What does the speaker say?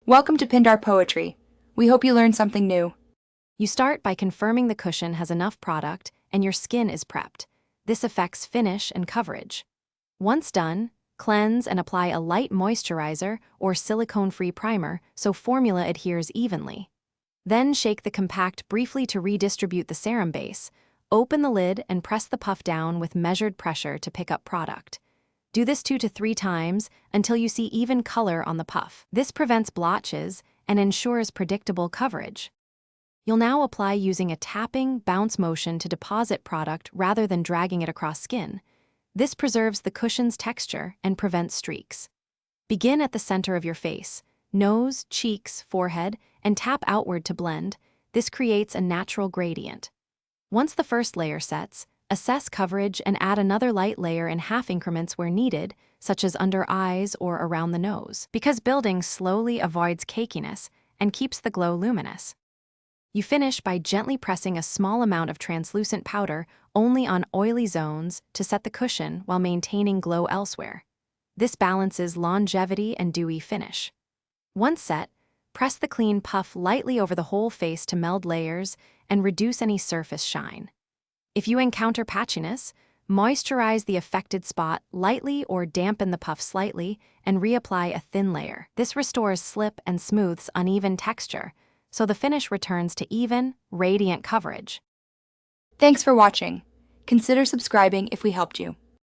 Welcome to Pindar Poetry. We hope you learned something new. You start by confirming the cushion has enough product and your skin is prepped. This affects finish and coverage. Once done, cleanse and apply a light moisturizer or silicone-free primer so formula adheres evenly. Then shake the compact briefly to redistribute the serum base. Open the lid and press the puff down with measured pressure to pick up product. Do this 2 to 3 times until you see even color on the puff. This prevents blotches and ensures predictable coverage. You'll now apply using a tapping, bounce motion to deposit product rather than dragging it across skin. This preserves the cushion's texture and prevents streaks. Begin at the center of your face, nose, cheeks, forehead, and tap outward to blend. This creates a natural gradient. Once the first layer sets, assess coverage and add another light layer in half increments where needed, such as under eyes or around the nose, because building slowly avoids cakiness and keeps the glow luminous. You finish by gently pressing a small amount of translucent powder only on oily zones to set the cushion while maintaining glow elsewhere. This balances longevity and dewy finish. Once set, press the clean puff lightly over the whole face to meld layers and reduce any surface shine. If you encounter patchiness, moisturize the affected spot lightly or dampen the puff slightly and reapply a thin layer. This restores slip and smooths uneven texture, so the finish returns to even, radiant coverage. Thanks for watching. Consider subscribing if we helped you.